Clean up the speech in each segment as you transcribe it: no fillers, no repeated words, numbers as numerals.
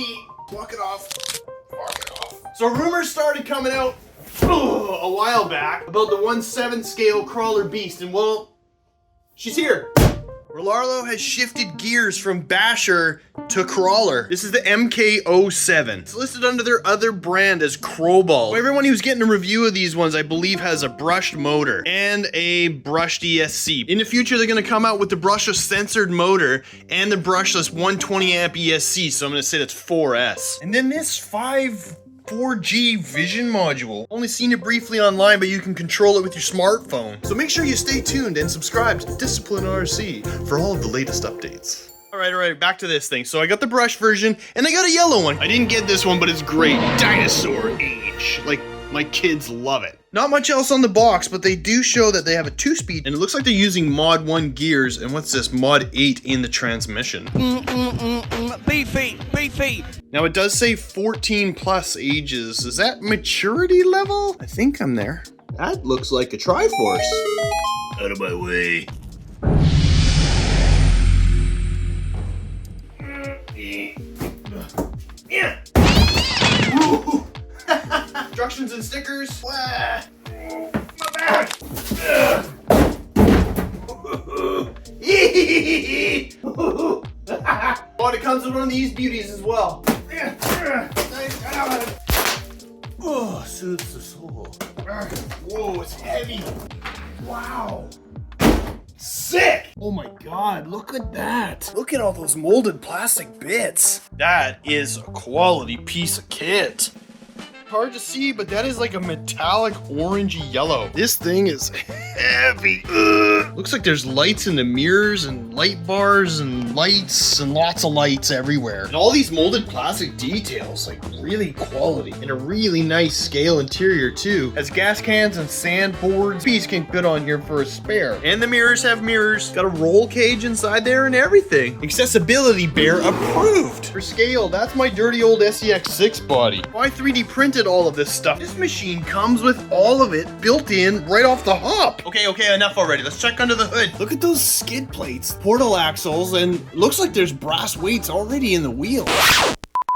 me. Walk it off. Walk it off. So rumors started coming out a while back about the 1/7 scale crawler beast, and well, she's here. Rlaarlo has shifted gears from basher to crawler. This is the MK07. It's listed under their other brand as Crowball. Everyone who's getting a review of these ones, I believe, has a brushed motor and a brushed ESC. In the future, they're gonna come out with the brushless censored motor and the brushless 120 amp ESC, so I'm gonna say that's 4S. And then this 4G vision module. Only seen it briefly online, but you can control it with your smartphone. So make sure you stay tuned and subscribe to DumboRC for all of the latest updates. All right, back to this thing. So I got the brush version, and I got a yellow one. I didn't get this one, but it's great. Dinosaur Age. Like, my kids love it. Not much else on the box, but they do show that they have a 2-speed, and it looks like they're using Mod 1 gears, and what's this? Mod 8 in the transmission. Beefy. Now it does say 14 plus ages. Is that maturity level? I think I'm there. That looks like a Triforce. Out of my way. Yeah. Instructions and stickers. My back. Oh, it comes with one of these beauties as well. Oh, soothes the soul. Whoa, it's heavy. Wow. Sick! Oh my god, look at that. Look at all those molded plastic bits. That is a quality piece of kit. Hard to see, but that is like a metallic orangey yellow. This thing is heavy. Ugh. Looks like there's lights in the mirrors and light bars and lights and lots of lights everywhere. And all these molded plastic details, like really quality. And a really nice scale interior too. Has gas cans and sand boards. Piece can fit on here for a spare. And the mirrors have mirrors. Got a roll cage inside there and everything. Accessibility bear approved. For scale, that's my dirty old SEX6 body. Why 3D printed all of this stuff? This machine comes with all of it built in right off the hop. Okay, enough already. Let's check under the hood. Look at those skid plates, portal axles, and looks like there's brass weights already in the wheel.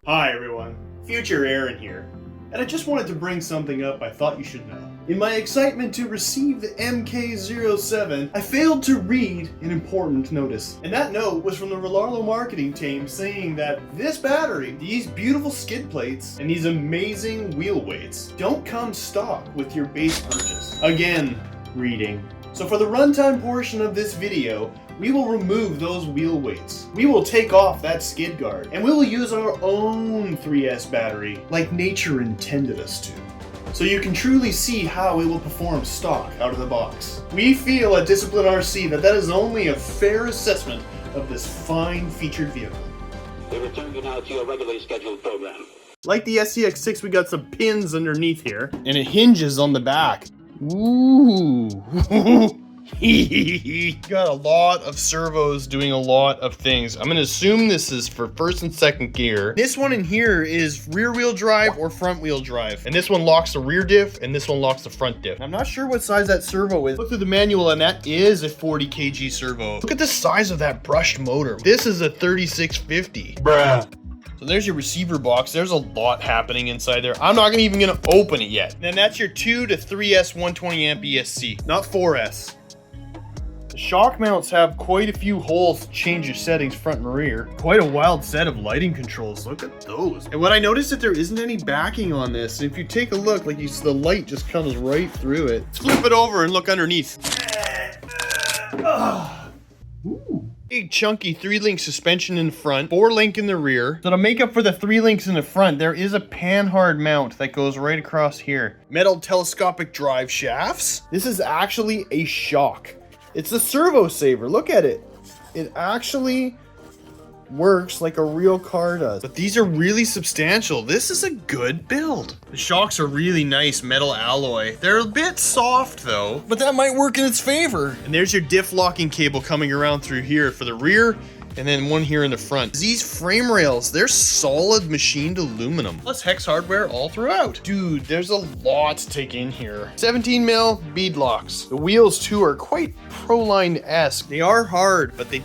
Hi everyone, Future Aaron here, and I just wanted to bring something up I thought you should know. In my excitement to receive the MK07, I failed to read an important notice. And that note was from the Rlaarlo marketing team saying that this battery, these beautiful skid plates, and these amazing wheel weights don't come stock with your base purchase. Again, reading. So for the runtime portion of this video, we will remove those wheel weights. We will take off that skid guard, and we will use our own 3S battery like nature intended us to. So you can truly see how it will perform stock out of the box. We feel at DumboRC that that is only a fair assessment of this fine featured vehicle. We return you now to your regularly scheduled program. Like the SEX6, we got some pins underneath here, and it hinges on the back. Ooh. Got a lot of servos doing a lot of things. I'm gonna assume this is for first and second gear. This one in here is rear wheel drive or front wheel drive. And this one locks the rear diff and this one locks the front diff. I'm not sure what size that servo is. Look through the manual and that is a 40 kg servo. Look at the size of that brushed motor. This is a 3650. Bruh. So there's your receiver box. There's a lot happening inside there. I'm not even gonna open it yet. And that's your 2 to 3S 120 amp ESC, not 4S. The shock mounts have quite a few holes to change your settings front and rear. Quite a wild set of lighting controls. Look at those. And what I noticed that there isn't any backing on this. If you take a look, like you see, the light just comes right through it. Let's flip it over and look underneath. Ooh. Big chunky 3-link suspension in the front, 4-link in the rear. So to make up for the 3 links in the front, there is a panhard mount that goes right across here. Metal telescopic drive shafts. This is actually a shock. It's a servo saver. Look at it. It actually works like a real car does. But these are really substantial. This is a good build. The shocks are really nice metal alloy. They're a bit soft though, but that might work in its favor. And there's your diff locking cable coming around through here for the rear, and then one here in the front. These frame rails, they're solid machined aluminum, plus hex hardware all throughout. Dude, there's a lot to take in here. 17 mil bead locks. The wheels too are quite Proline-esque. They are hard, but they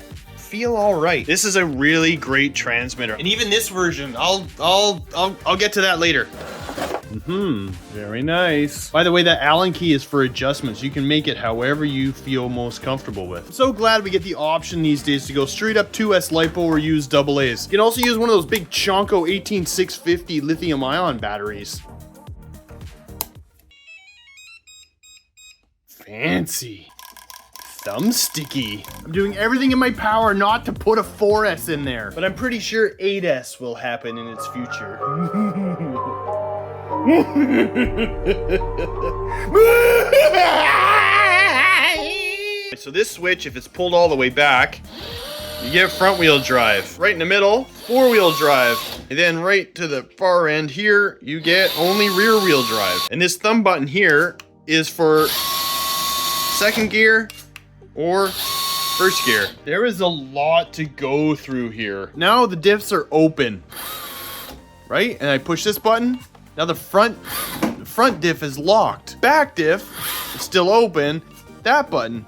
feel all right. This is a really great transmitter. And even this version, I'll get to that later. Very nice. By the way, that Allen key is for adjustments. You can make it however you feel most comfortable with. I'm so glad we get the option these days to go straight up 2S LiPo or use AA's. You can also use one of those big chonko 18650 lithium ion batteries. Fancy. Thumbsticky. I'm doing everything in my power not to put a 4S in there, but I'm pretty sure 8S will happen in its future. So this switch, if it's pulled all the way back, you get front wheel drive. Right in the middle, 4-wheel drive. And then right to the far end here, you get only rear wheel drive. And this thumb button here is for second gear or first gear. There is a lot to go through here. Now the diffs are open, right? And I push this button. Now the front diff is locked. Back diff is still open. That button.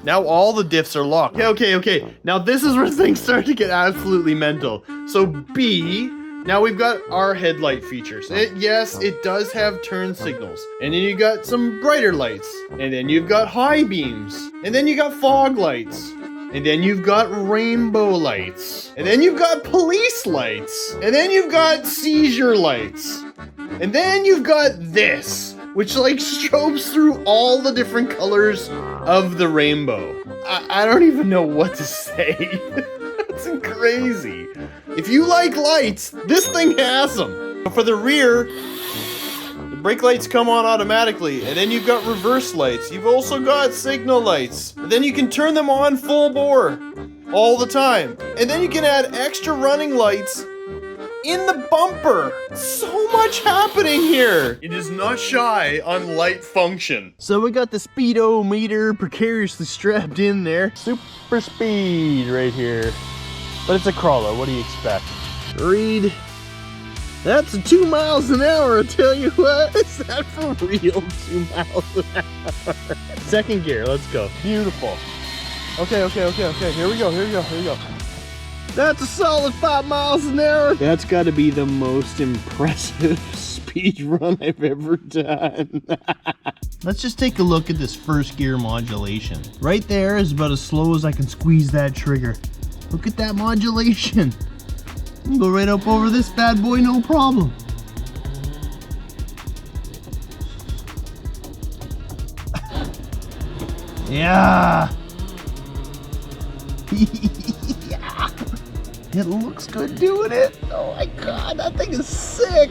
Now all the diffs are locked. Okay. Now this is where things start to get absolutely mental. So B, now we've got our headlight features. Yes, it does have turn signals. And then you got some brighter lights. And then you've got high beams. And then you got fog lights. And then you've got rainbow lights. And then you've got police lights. And then you've got seizure lights. And then you've got this, which like strobes through all the different colors of the rainbow. I don't even know what to say. It's crazy. If you like lights, this thing has them. For the rear, the brake lights come on automatically, and then you've got reverse lights. You've also got signal lights. And then you can turn them on full bore all the time. And then you can add extra running lights in the bumper. So much happening here. It is not shy on light function. So we got the speedometer precariously strapped in there. Super speed right here. But it's a crawler, what do you expect? Read. That's 2 miles an hour, I tell you what. Is that for real, 2 miles an hour? Second gear, let's go. Beautiful. Okay. Here we go. That's a solid 5 miles an hour. That's got to be the most impressive speed run I've ever done. Let's just take a look at this first gear modulation. Right there is about as slow as I can squeeze that trigger. Look at that modulation. I can go right up over this bad boy, no problem. Yeah. Yeah. It looks good doing it. Oh my god, that thing is sick.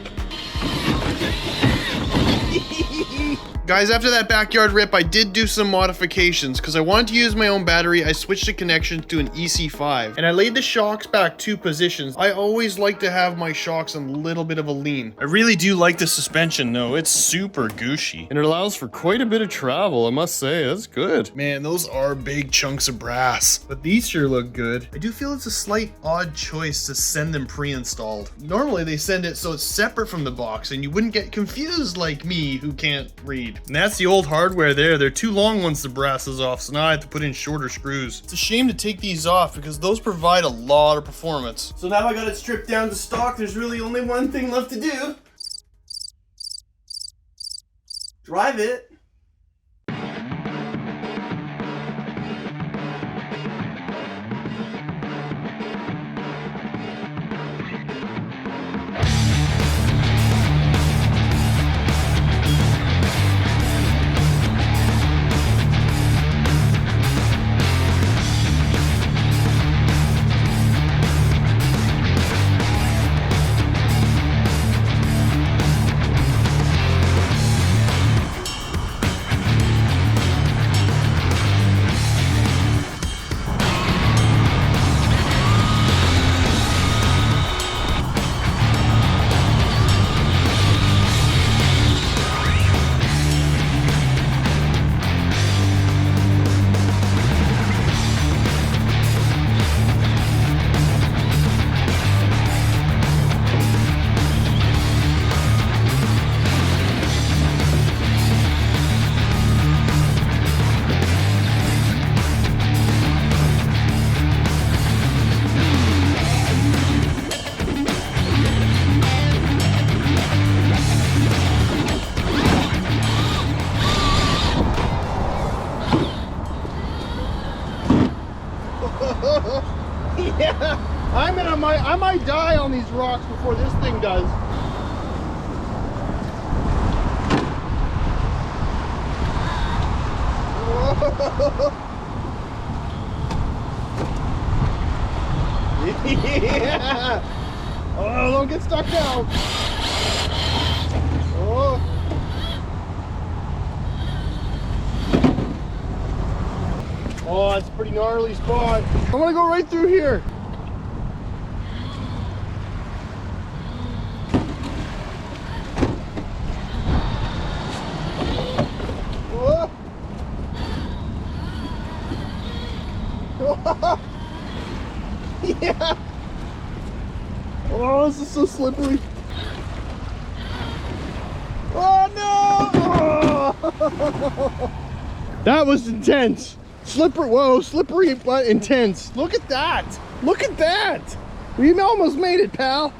Guys, after that backyard rip, I did do some modifications. Because I wanted to use my own battery, I switched the connection to an EC5. And I laid the shocks back 2 positions. I always like to have my shocks on a little bit of a lean. I really do like the suspension though. It's super gushy. And it allows for quite a bit of travel, I must say. That's good. Man, those are big chunks of brass. But these sure look good. I do feel it's a slight odd choice to send them pre-installed. Normally they send it so it's separate from the box and you wouldn't get confused like me who can't read. And that's the old hardware there. They're too long once the brass is off, so now I have to put in shorter screws. It's a shame to take these off because those provide a lot of performance. So now I got it stripped down to stock. There's really only one thing left to do. Drive it. Yeah, I might die on these rocks before this thing does. Whoa. Yeah. Oh, don't get stuck now. Oh. Oh, that's a pretty gnarly spot. I'm gonna go right through here. Whoa. Yeah. Oh, this is so slippery. Oh no! Oh. That was intense. Slippery, whoa, slippery but intense. Look at that. Look at that. We almost made it, pal.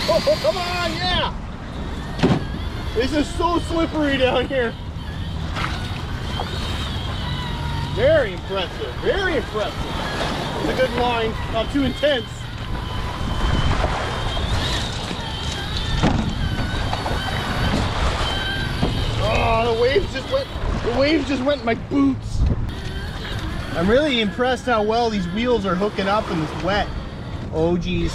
Oh, come on, yeah. This is so slippery down here. Very impressive, very impressive. It's a good line, not too intense. Oh, the waves just went in my boots. I'm really impressed how well these wheels are hooking up in this wet. Oh geez.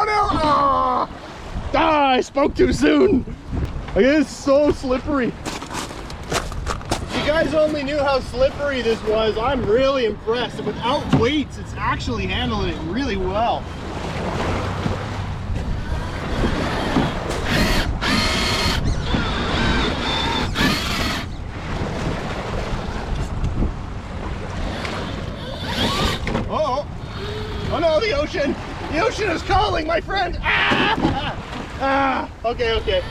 No! Ah, I spoke too soon. Like, it is so slippery. If you guys only knew how slippery this was, I'm really impressed. And without weights, it's actually handling it really well. Oh no, the ocean! The ocean is calling, my friend! Ah! Ah! Okay, okay.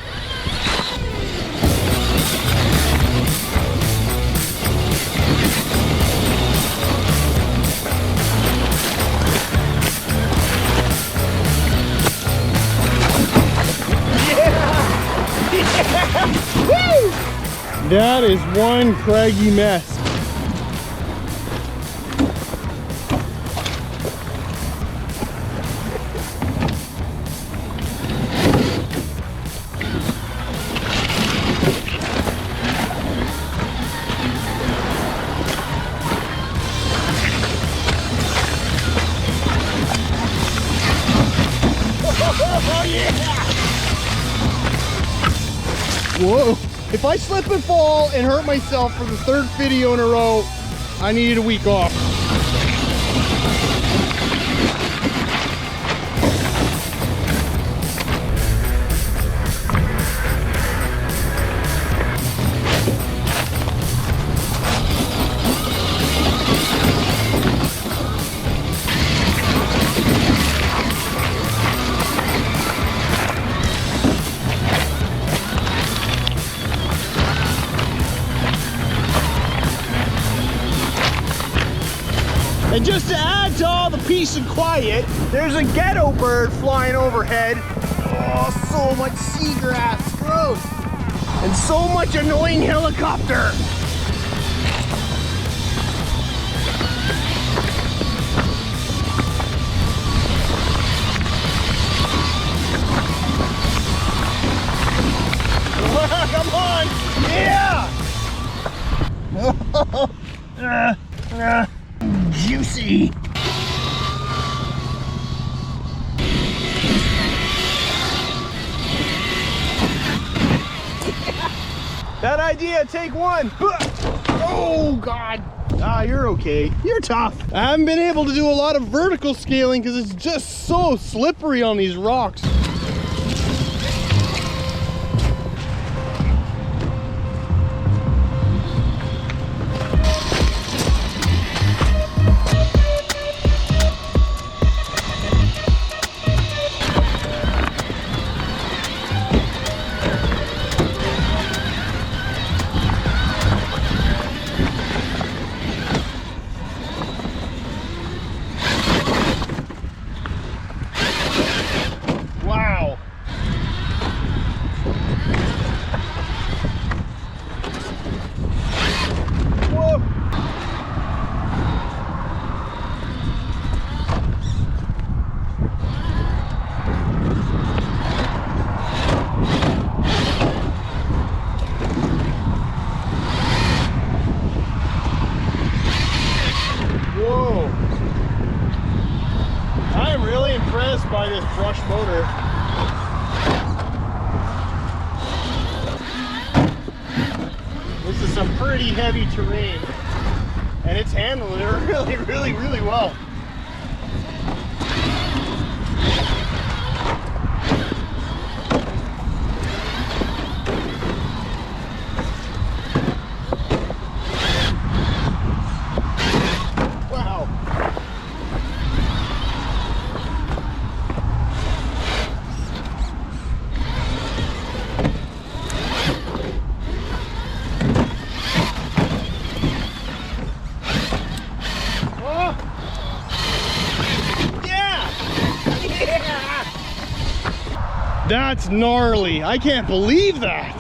Yeah! Yeah! Woo! That is one craggy mess. Whoa, if I slip and fall and hurt myself for the third video in a row, I need a week off. And just to add to all the peace and quiet, there's a ghetto bird flying overhead. Oh, so much seagrass, gross. And so much annoying helicopter. Come on, yeah. Juicy. Bad idea, take one. Oh God. Ah, you're okay. You're tough. I haven't been able to do a lot of vertical scaling because it's just so slippery on these rocks. by this brush motor. This is some pretty heavy terrain, and it's handling it really well. That's gnarly. I can't believe that.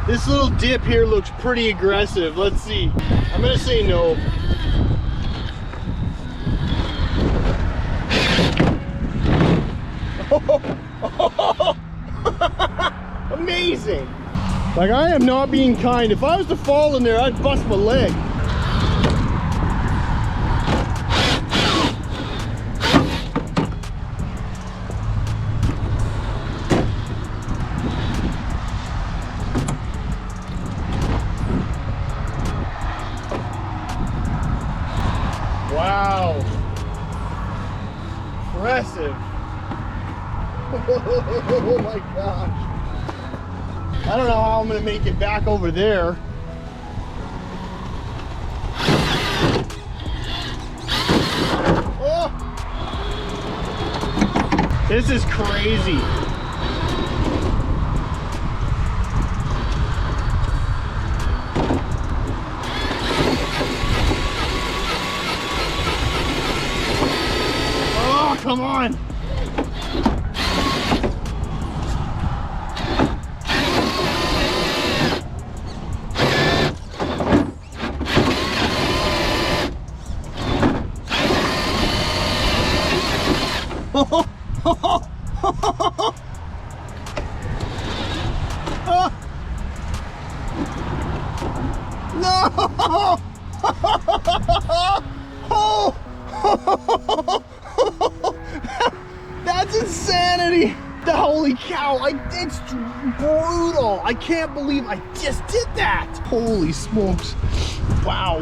This little dip here looks pretty aggressive. Let's see. I'm gonna say no. Amazing. Like, I am not being kind. If I was to fall in there, I'd bust my leg. Wow. Impressive. Oh my gosh. I don't know how I'm gonna make it back over there. Oh. This is crazy. Oh, come on. No! That's insanity! Holy cow! It's brutal! I can't believe I just did that! Holy smokes! Wow!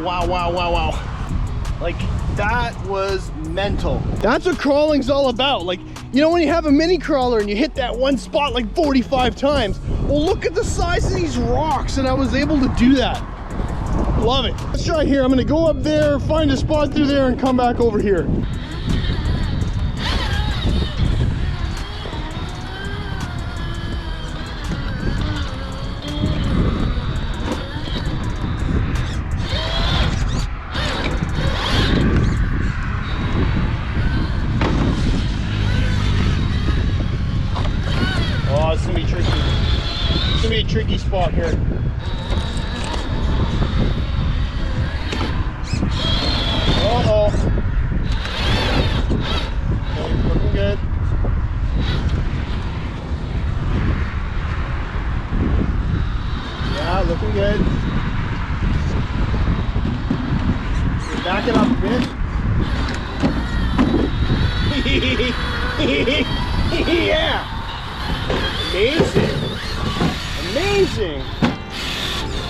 Like, that was mental. That's what crawling's all about. Like, you know, when you have a mini crawler and you hit that one spot like 45 times, well, look at the size of these rocks, and I was able to do that. Love it. Let's try here. I'm gonna go up there, find a spot through there, and come back over here. Oh, it's gonna be tricky. It's gonna be a tricky spot here. Uh-oh. Okay, looking good. Yeah, looking good. Back it up a bit. Yeah! Amazing! Amazing!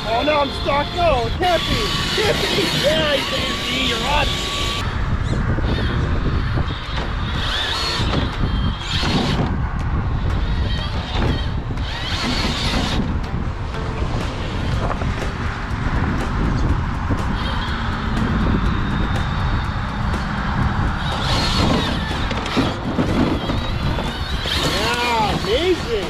Oh no, I'm stuck! No, it can't be! Can't be! Yeah, you can't be! You're on! Yeah, amazing!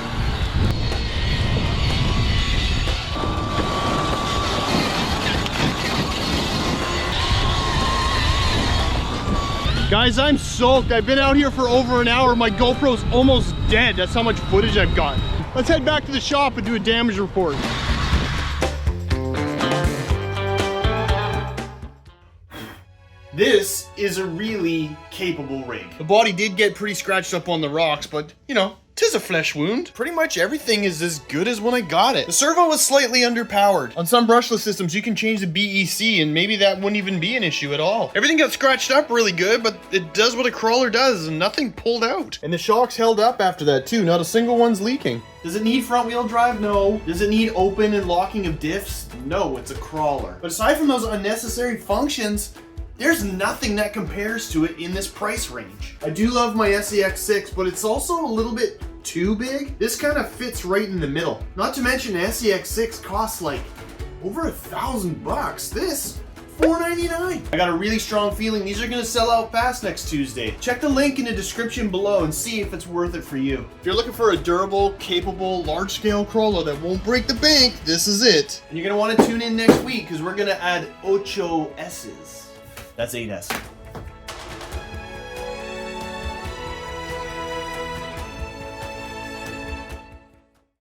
Guys, I'm soaked. I've been out here for over an hour. My GoPro's almost dead. That's how much footage I've got. Let's head back to the shop and do a damage report. This is a really capable rig. The body did get pretty scratched up on the rocks, but you know, 'Tis a flesh wound. Pretty much everything is as good as when I got it. The servo was slightly underpowered. On some brushless systems, you can change the BEC and maybe that wouldn't even be an issue at all. Everything got scratched up really good, but it does what a crawler does and nothing pulled out. And the shocks held up after that too. Not a single one's leaking. Does it need front wheel drive? No. Does it need open and locking of diffs? No, it's a crawler. But aside from those unnecessary functions, there's nothing that compares to it in this price range. I do love my SEX6, but it's also a little bit too big. This kind of fits right in the middle. Not to mention SEX6 costs like over $1,000. This, $4.99. I got a really strong feeling these are gonna sell out fast next Tuesday. Check the link in the description below and see if it's worth it for you. If you're looking for a durable, capable, large-scale crawler that won't break the bank, this is it. And you're gonna wanna tune in next week because we're gonna add 8 S's. That's 8 S.